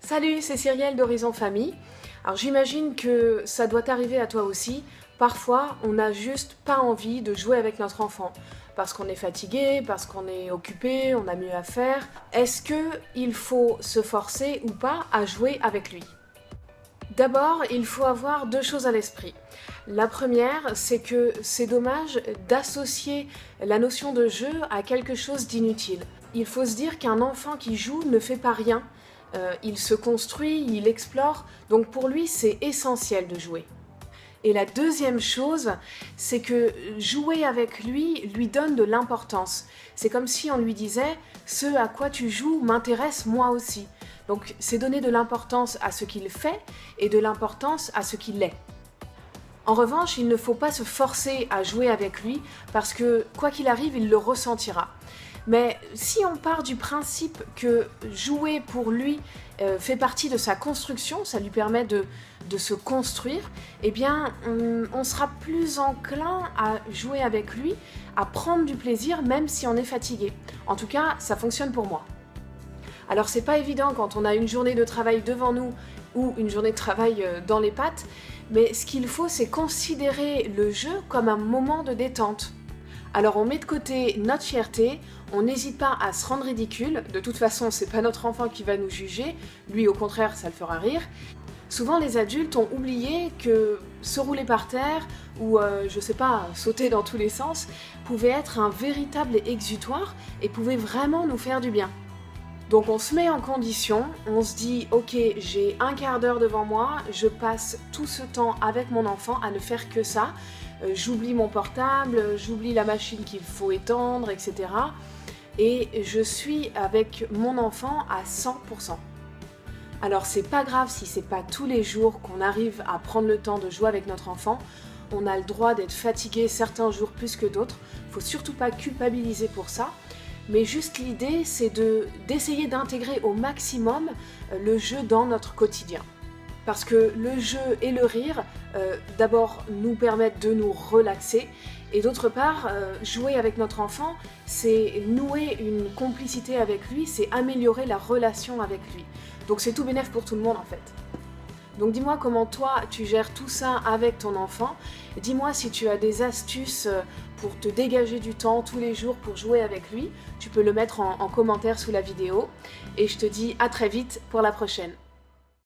Salut, c'est Cyrielle d'Horizon Famille. Alors j'imagine que ça doit t'arriver à toi aussi. Parfois, on n'a juste pas envie de jouer avec notre enfant. Parce qu'on est fatigué, parce qu'on est occupé, on a mieux à faire. Est-ce qu'il faut se forcer ou pas à jouer avec lui ? D'abord, il faut avoir deux choses à l'esprit. La première, c'est que c'est dommage d'associer la notion de jeu à quelque chose d'inutile. Il faut se dire qu'un enfant qui joue ne fait pas rien. Il se construit, il explore, donc pour lui c'est essentiel de jouer. Et la deuxième chose, c'est que jouer avec lui donne de l'importance. C'est comme si on lui disait « ce à quoi tu joues m'intéresse moi aussi ». Donc c'est donner de l'importance à ce qu'il fait et de l'importance à ce qu'il est. En revanche, il ne faut pas se forcer à jouer avec lui parce que quoi qu'il arrive, il le ressentira. Mais si on part du principe que jouer pour lui fait partie de sa construction, ça lui permet de se construire, eh bien on sera plus enclin à jouer avec lui, à prendre du plaisir même si on est fatigué. En tout cas, ça fonctionne pour moi. Alors c'est pas évident quand on a une journée de travail devant nous ou une journée de travail dans les pattes, mais ce qu'il faut c'est considérer le jeu comme un moment de détente. Alors on met de côté notre fierté, on n'hésite pas à se rendre ridicule, de toute façon c'est pas notre enfant qui va nous juger, lui au contraire ça le fera rire. Souvent les adultes ont oublié que se rouler par terre ou je sais pas, sauter dans tous les sens pouvait être un véritable exutoire et pouvait vraiment nous faire du bien. Donc on se met en condition, on se dit ok j'ai un quart d'heure devant moi, je passe tout ce temps avec mon enfant à ne faire que ça, j'oublie mon portable, j'oublie la machine qu'il faut étendre, etc. Et je suis avec mon enfant à 100%. Alors c'est pas grave si c'est pas tous les jours qu'on arrive à prendre le temps de jouer avec notre enfant, on a le droit d'être fatigué certains jours plus que d'autres, faut surtout pas culpabiliser pour ça. Mais juste l'idée, c'est d'essayer d'intégrer au maximum le jeu dans notre quotidien. Parce que le jeu et le rire, d'abord, nous permettent de nous relaxer, et d'autre part, jouer avec notre enfant, c'est nouer une complicité avec lui, c'est améliorer la relation avec lui. Donc c'est tout bénef pour tout le monde en fait. Donc dis-moi comment toi tu gères tout ça avec ton enfant, dis-moi si tu as des astuces pour te dégager du temps tous les jours pour jouer avec lui, tu peux le mettre en commentaire sous la vidéo et je te dis à très vite pour la prochaine.